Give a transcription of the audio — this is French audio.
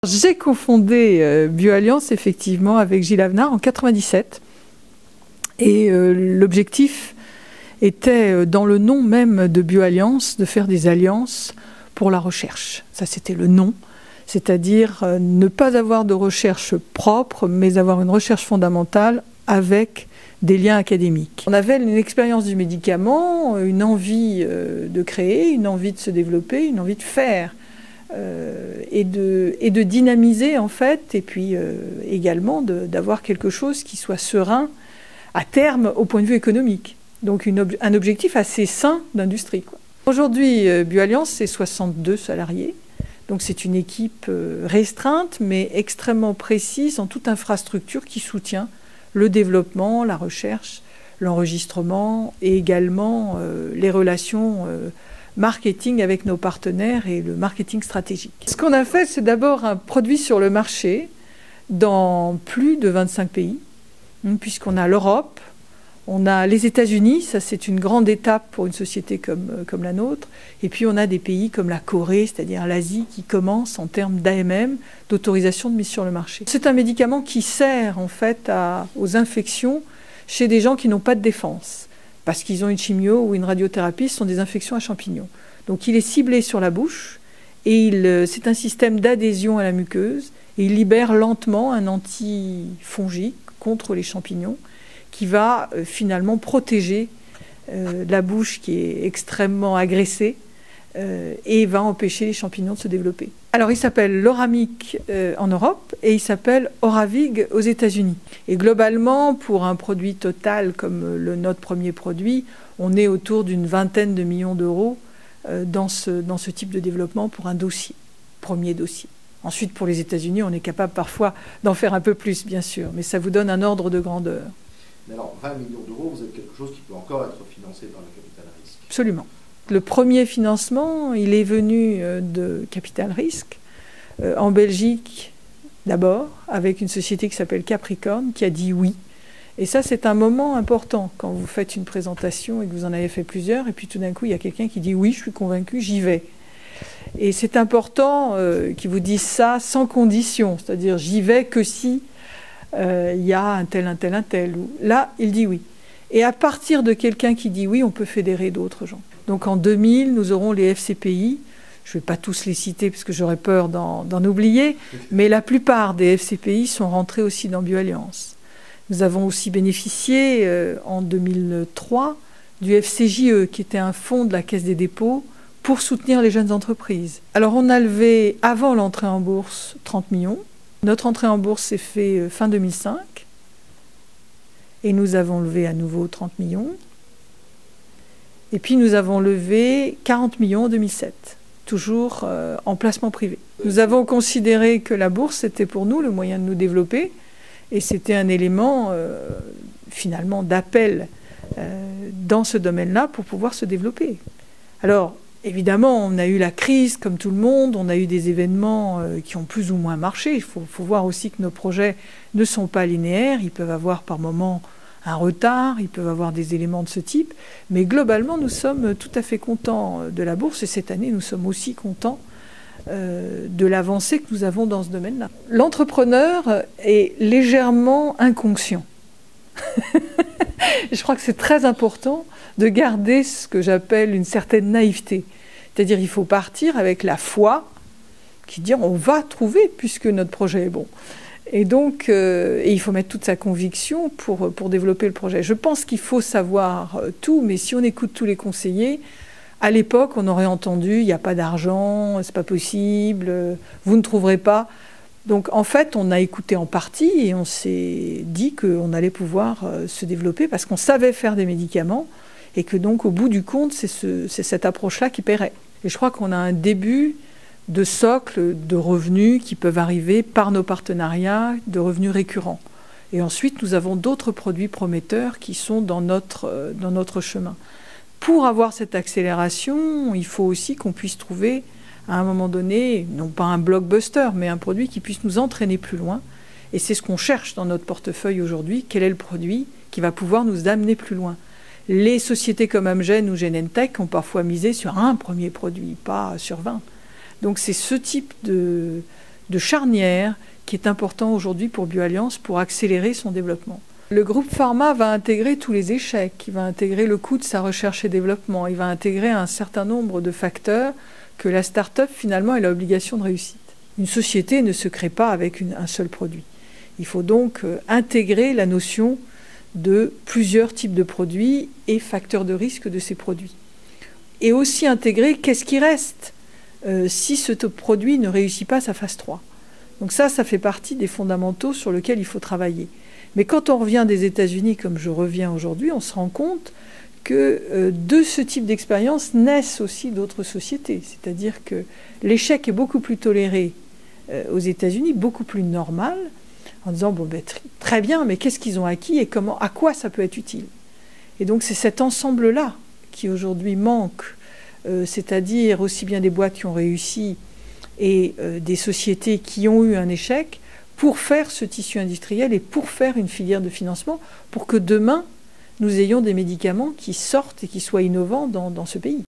J'ai cofondé BioAlliance effectivement avec Gilles Avenard en 97 et l'objectif était dans le nom même de BioAlliance de faire des alliances pour la recherche. Ça c'était le nom, c'est-à-dire ne pas avoir de recherche propre mais avoir une recherche fondamentale avec des liens académiques. On avait une expérience du médicament, une envie de créer, une envie de se développer, une envie de faire. Et de dynamiser en fait, et puis également d'avoir quelque chose qui soit serein à terme au point de vue économique. Donc un objectif assez sain d'industrie. Aujourd'hui, BioAlliance, c'est 62 salariés. Donc c'est une équipe restreinte, mais extrêmement précise en toute infrastructure qui soutient le développement, la recherche, l'enregistrement et également les relations marketing avec nos partenaires et le marketing stratégique. Ce qu'on a fait, c'est d'abord un produit sur le marché dans plus de 25 pays, puisqu'on a l'Europe, on a les États-Unis, ça c'est une grande étape pour une société comme la nôtre, et puis on a des pays comme la Corée, c'est-à-dire l'Asie, qui commence en termes d'AMM, d'autorisation de mise sur le marché. C'est un médicament qui sert en fait aux infections chez des gens qui n'ont pas de défense, parce qu'ils ont une chimio ou une radiothérapie, ce sont des infections à champignons. Donc il est ciblé sur la bouche, et c'est un système d'adhésion à la muqueuse, et il libère lentement un antifongique contre les champignons, qui va finalement protéger la bouche qui est extrêmement agressée, et va empêcher les champignons de se développer. Alors il s'appelle Loramic en Europe et il s'appelle Oravig aux États-Unis. Et globalement, pour un produit total comme notre premier produit, on est autour d'une vingtaine de millions d'euros dans ce type de développement pour un dossier, premier dossier. Ensuite, pour les États-Unis, on est capable parfois d'en faire un peu plus, bien sûr, mais ça vous donne un ordre de grandeur. Mais alors, 20 millions d'euros, vous êtes quelque chose qui peut encore être financé par le capital risque. Absolument. Le premier financement, il est venu de capital risque, en Belgique d'abord, avec une société qui s'appelle Capricorn, qui a dit oui. Et ça, c'est un moment important quand vous faites une présentation et que vous en avez fait plusieurs, et puis tout d'un coup, il y a quelqu'un qui dit oui, je suis convaincu, j'y vais. Et c'est important qu'ils vous disent ça sans condition, c'est-à-dire j'y vais que si il y a un tel. Là, il dit oui. Et à partir de quelqu'un qui dit oui, on peut fédérer d'autres gens. Donc en 2000, nous aurons les FCPI. Je ne vais pas tous les citer parce que j'aurais peur d'en oublier, mais la plupart des FCPI sont rentrés aussi dans BioAlliance. Nous avons aussi bénéficié en 2003 du FCJE, qui était un fonds de la Caisse des dépôts pour soutenir les jeunes entreprises. Alors on a levé, avant l'entrée en bourse, 30 millions. Notre entrée en bourse s'est faite fin 2005. Et nous avons levé à nouveau 30 millions. Et puis nous avons levé 40 millions en 2007, toujours en placement privé. Nous avons considéré que la bourse était pour nous le moyen de nous développer, et c'était un élément finalement d'appel dans ce domaine-là pour pouvoir se développer. Alors évidemment, on a eu la crise comme tout le monde, on a eu des événements qui ont plus ou moins marché. Il faut voir aussi que nos projets ne sont pas linéaires, ils peuvent avoir par moments un retard, ils peuvent avoir des éléments de ce type, mais globalement, nous sommes tout à fait contents de la bourse, et cette année, nous sommes aussi contents de l'avancée que nous avons dans ce domaine-là. L'entrepreneur est légèrement inconscient. Je crois que c'est très important de garder ce que j'appelle une certaine naïveté. C'est-à-dire il faut partir avec la foi qui dit on va trouver puisque notre projet est bon. Et donc il faut mettre toute sa conviction pour développer le projet. Je pense qu'il faut savoir tout, mais si on écoute tous les conseillers, à l'époque on aurait entendu il n'y a pas d'argent, c'est pas possible, vous ne trouverez pas. Donc en fait on a écouté en partie et on s'est dit qu'on allait pouvoir se développer parce qu'on savait faire des médicaments et que donc au bout du compte c'est cette approche-là qui paierait. Et je crois qu'on a un début de socle de revenus qui peuvent arriver par nos partenariats, de revenus récurrents. Et ensuite, nous avons d'autres produits prometteurs qui sont dans notre chemin. Pour avoir cette accélération, il faut aussi qu'on puisse trouver, à un moment donné, non pas un blockbuster, mais un produit qui puisse nous entraîner plus loin. Et c'est ce qu'on cherche dans notre portefeuille aujourd'hui. Quel est le produit qui va pouvoir nous amener plus loin ? Les sociétés comme Amgen ou Genentech ont parfois misé sur un premier produit, pas sur 20. Donc c'est ce type de de charnière qui est important aujourd'hui pour Bioalliance pour accélérer son développement. Le groupe pharma va intégrer tous les échecs, il va intégrer le coût de sa recherche et développement, il va intégrer un certain nombre de facteurs que la start-up finalement a l'obligation de réussite. Une société ne se crée pas avec un seul produit. Il faut donc intégrer la notion de plusieurs types de produits et facteurs de risque de ces produits. Et aussi intégrer qu'est-ce qui reste si ce produit ne réussit pas sa phase 3. Donc ça fait partie des fondamentaux sur lesquels il faut travailler. Mais quand on revient des États-Unis, comme je reviens aujourd'hui, on se rend compte que de ce type d'expérience naissent aussi d'autres sociétés. C'est-à-dire que l'échec est beaucoup plus toléré aux États-Unis, beaucoup plus normal, en disant bon, ben, très bien, mais qu'est-ce qu'ils ont acquis et à quoi ça peut être utile. Et donc c'est cet ensemble-là qui aujourd'hui manque, c'est-à-dire aussi bien des boîtes qui ont réussi et des sociétés qui ont eu un échec, pour faire ce tissu industriel et pour faire une filière de financement, pour que demain, nous ayons des médicaments qui sortent et qui soient innovants dans ce pays.